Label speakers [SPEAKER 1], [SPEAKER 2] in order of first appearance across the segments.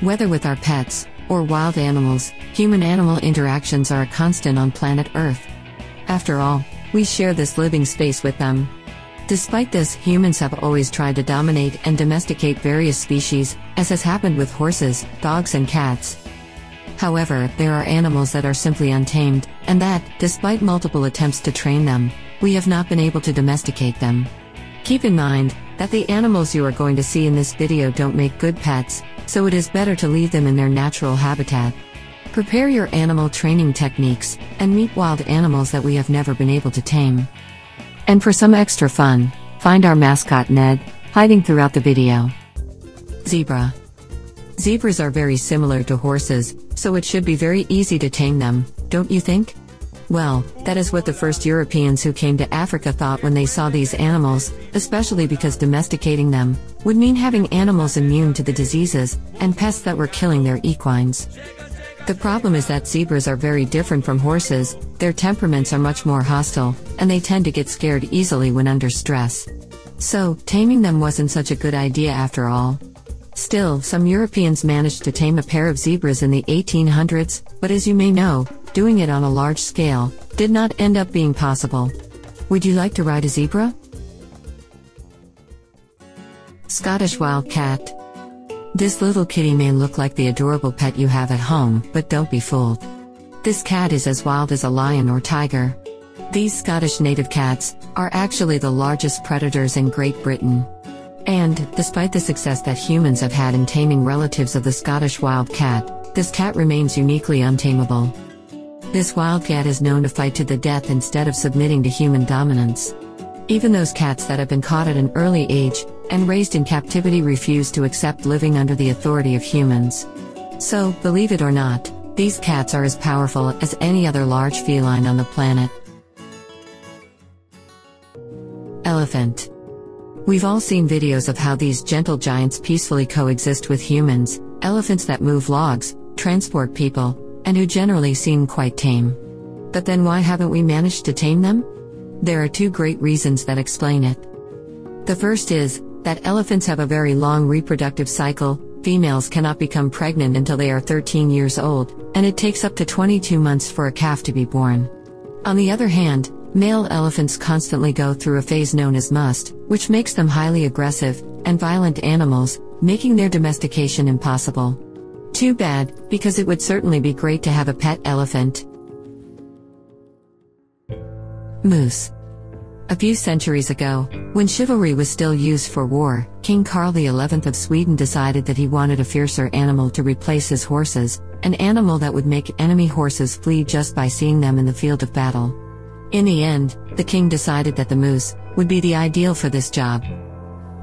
[SPEAKER 1] Whether with our pets or wild animals, human-animal interactions are a constant on planet Earth. After all, we share this living space with them. Despite this, humans have always tried to dominate and domesticate various species, as has happened with horses, dogs and cats. However, there are animals that are simply untamed, and that, despite multiple attempts to train them, we have not been able to domesticate them. Keep in mind that the animals you are going to see in this video don't make good pets, so it is better to leave them in their natural habitat. Prepare your animal training techniques, and meet wild animals that we have never been able to tame. And for some extra fun, find our mascot Ned, hiding throughout the video. Zebra. Zebras are very similar to horses, so it should be very easy to tame them, don't you think? Well, that is what the first Europeans who came to Africa thought when they saw these animals, especially because domesticating them would mean having animals immune to the diseases and pests that were killing their equines. The problem is that zebras are very different from horses, their temperaments are much more hostile, and they tend to get scared easily when under stress. So, taming them wasn't such a good idea after all. Still, some Europeans managed to tame a pair of zebras in the 1800s, but as you may know, doing it on a large scale did not end up being possible. Would you like to ride a zebra? Scottish Wildcat. This little kitty may look like the adorable pet you have at home, but don't be fooled. This cat is as wild as a lion or tiger. These Scottish native cats are actually the largest predators in Great Britain. And, despite the success that humans have had in taming relatives of the Scottish wildcat, this cat remains uniquely untamable. This wildcat is known to fight to the death instead of submitting to human dominance. Even those cats that have been caught at an early age and raised in captivity refuse to accept living under the authority of humans. So, believe it or not, these cats are as powerful as any other large feline on the planet. Elephant. We've all seen videos of how these gentle giants peacefully coexist with humans, elephants that move logs, transport people, and who generally seem quite tame. But then why haven't we managed to tame them? There are two great reasons that explain it. The first is that elephants have a very long reproductive cycle. Females cannot become pregnant until they are 13 years old, and it takes up to 22 months for a calf to be born. On the other hand, male elephants constantly go through a phase known as must, which makes them highly aggressive and violent animals, making their domestication impossible. Too bad, because it would certainly be great to have a pet elephant. Moose. A few centuries ago, when chivalry was still used for war, King Carl XI of Sweden decided that he wanted a fiercer animal to replace his horses, an animal that would make enemy horses flee just by seeing them in the field of battle. In the end, the king decided that the moose would be the ideal for this job.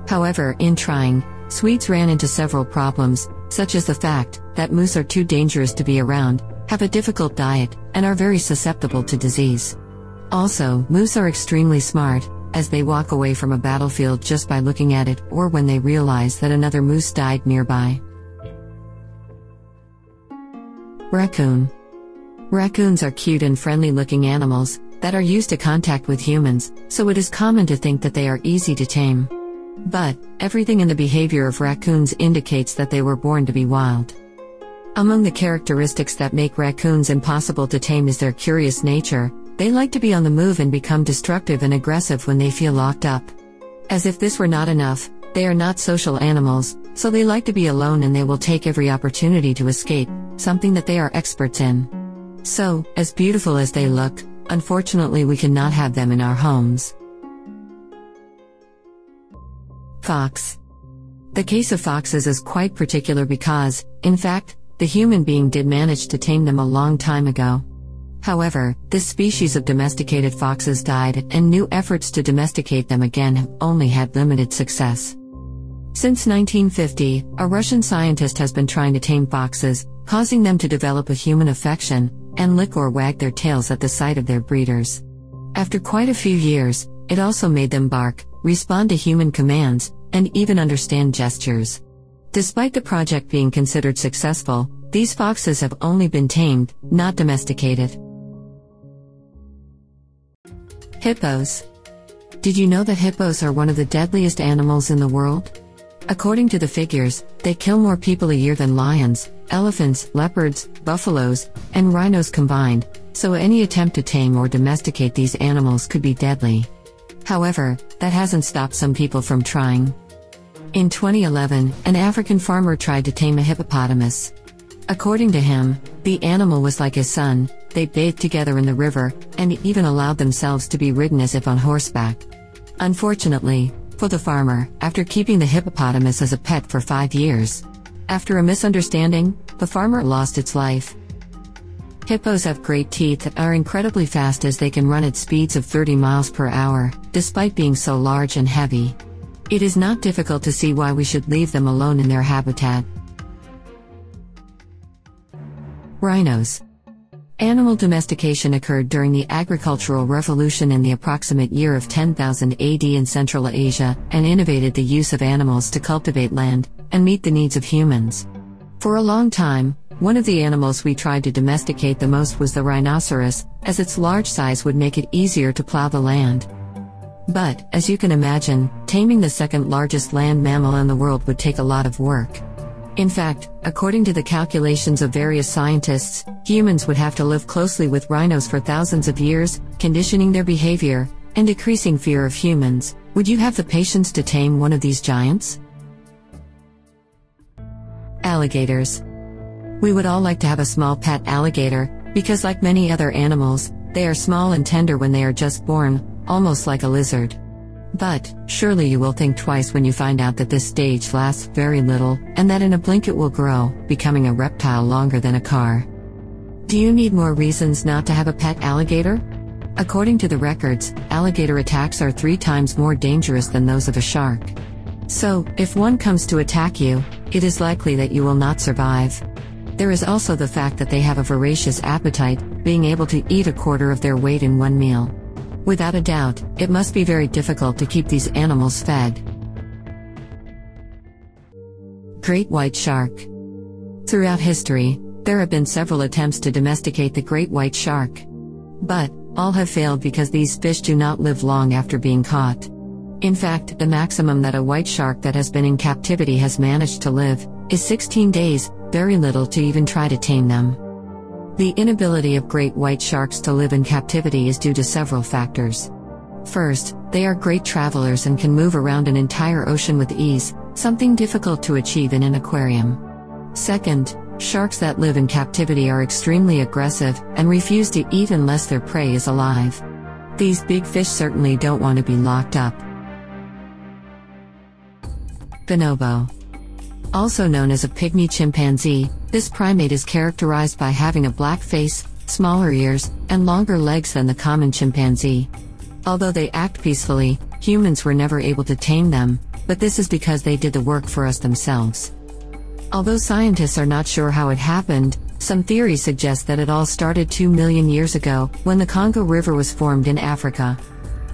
[SPEAKER 1] However, in trying, Swedes ran into several problems, such as the fact that moose are too dangerous to be around, have a difficult diet, and are very susceptible to disease. Also, moose are extremely smart, as they walk away from a battlefield just by looking at it or when they realize that another moose died nearby. Raccoon. Raccoons are cute and friendly-looking animals that are used to contact with humans, so it is common to think that they are easy to tame. But, everything in the behavior of raccoons indicates that they were born to be wild. Among the characteristics that make raccoons impossible to tame is their curious nature. They like to be on the move and become destructive and aggressive when they feel locked up. As if this were not enough, they are not social animals, so they like to be alone and they will take every opportunity to escape, something that they are experts in. So, as beautiful as they look, unfortunately we cannot have them in our homes. Fox. The case of foxes is quite particular because, in fact, the human being did manage to tame them a long time ago. However, this species of domesticated foxes died, and new efforts to domesticate them again have only had limited success. Since 1950, a Russian scientist has been trying to tame foxes, causing them to develop a human affection, and lick or wag their tails at the sight of their breeders. After quite a few years, it also made them bark, respond to human commands, and even understand gestures. Despite the project being considered successful, these foxes have only been tamed, not domesticated. Hippos. Did you know that hippos are one of the deadliest animals in the world? According to the figures, they kill more people a year than lions, elephants, leopards, buffaloes, and rhinos combined, so any attempt to tame or domesticate these animals could be deadly. However, that hasn't stopped some people from trying. In 2011, an African farmer tried to tame a hippopotamus. According to him, the animal was like his son. They bathed together in the river, and even allowed themselves to be ridden as if on horseback. Unfortunately, for the farmer, after keeping the hippopotamus as a pet for 5 years, after a misunderstanding, the farmer lost its life. Hippos have great teeth that are incredibly fast as they can run at speeds of 30 miles per hour, despite being so large and heavy. It is not difficult to see why we should leave them alone in their habitat. Rhinos. Animal domestication occurred during the agricultural revolution in the approximate year of 10,000 AD in Central Asia, and innovated the use of animals to cultivate land and meet the needs of humans. For a long time, one of the animals we tried to domesticate the most was the rhinoceros, as its large size would make it easier to plow the land. But, as you can imagine, taming the second largest land mammal in the world would take a lot of work. In fact, according to the calculations of various scientists, humans would have to live closely with rhinos for thousands of years, conditioning their behavior, and decreasing fear of humans. Would you have the patience to tame one of these giants? Alligators. We would all like to have a small pet alligator, because like many other animals, they are small and tender when they are just born, almost like a lizard. But, surely you will think twice when you find out that this stage lasts very little, and that in a blink it will grow, becoming a reptile longer than a car. Do you need more reasons not to have a pet alligator? According to the records, alligator attacks are 3 times more dangerous than those of a shark. So, if one comes to attack you, it is likely that you will not survive. There is also the fact that they have a voracious appetite, being able to eat a quarter of their weight in one meal. Without a doubt, it must be very difficult to keep these animals fed. Great white shark. Throughout history, there have been several attempts to domesticate the great white shark. But, all have failed because these fish do not live long after being caught. In fact, the maximum that a white shark that has been in captivity has managed to live is 16 days, very little to even try to tame them. The inability of great white sharks to live in captivity is due to several factors. First, they are great travelers and can move around an entire ocean with ease, something difficult to achieve in an aquarium. Second, sharks that live in captivity are extremely aggressive and refuse to eat unless their prey is alive. These big fish certainly don't want to be locked up. Bonobo. Also known as a pygmy chimpanzee, this primate is characterized by having a black face, smaller ears, and longer legs than the common chimpanzee. Although they act peacefully, humans were never able to tame them, but this is because they did the work for us themselves. Although scientists are not sure how it happened, some theories suggest that it all started 2 million years ago, when the Congo River was formed in Africa.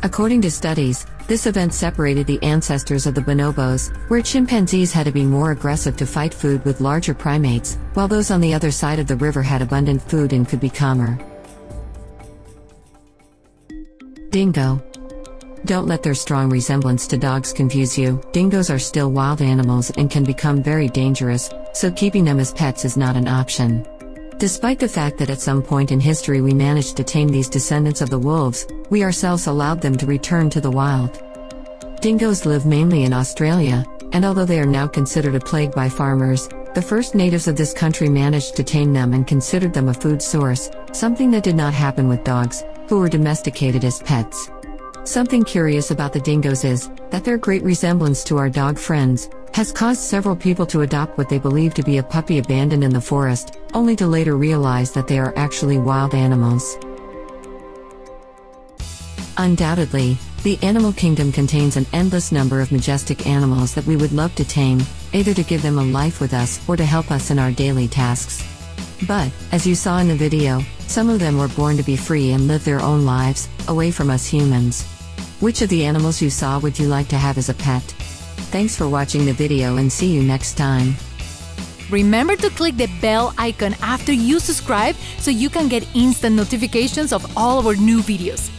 [SPEAKER 1] According to studies, this event separated the ancestors of the bonobos, where chimpanzees had to be more aggressive to fight food with larger primates, while those on the other side of the river had abundant food and could be calmer. Dingo. Don't let their strong resemblance to dogs confuse you. Dingoes are still wild animals and can become very dangerous, so keeping them as pets is not an option. Despite the fact that at some point in history we managed to tame these descendants of the wolves, we ourselves allowed them to return to the wild. Dingoes live mainly in Australia, and although they are now considered a plague by farmers, the first natives of this country managed to tame them and considered them a food source, something that did not happen with dogs, who were domesticated as pets. Something curious about the dingoes is that their great resemblance to our dog friends has caused several people to adopt what they believe to be a puppy abandoned in the forest, only to later realize that they are actually wild animals. Undoubtedly, the animal kingdom contains an endless number of majestic animals that we would love to tame, either to give them a life with us or to help us in our daily tasks. But, as you saw in the video, some of them were born to be free and live their own lives, away from us humans. Which of the animals you saw would you like to have as a pet? Thanks for watching the video and see you next time.
[SPEAKER 2] Remember to click the bell icon after you subscribe so you can get instant notifications of all our new videos.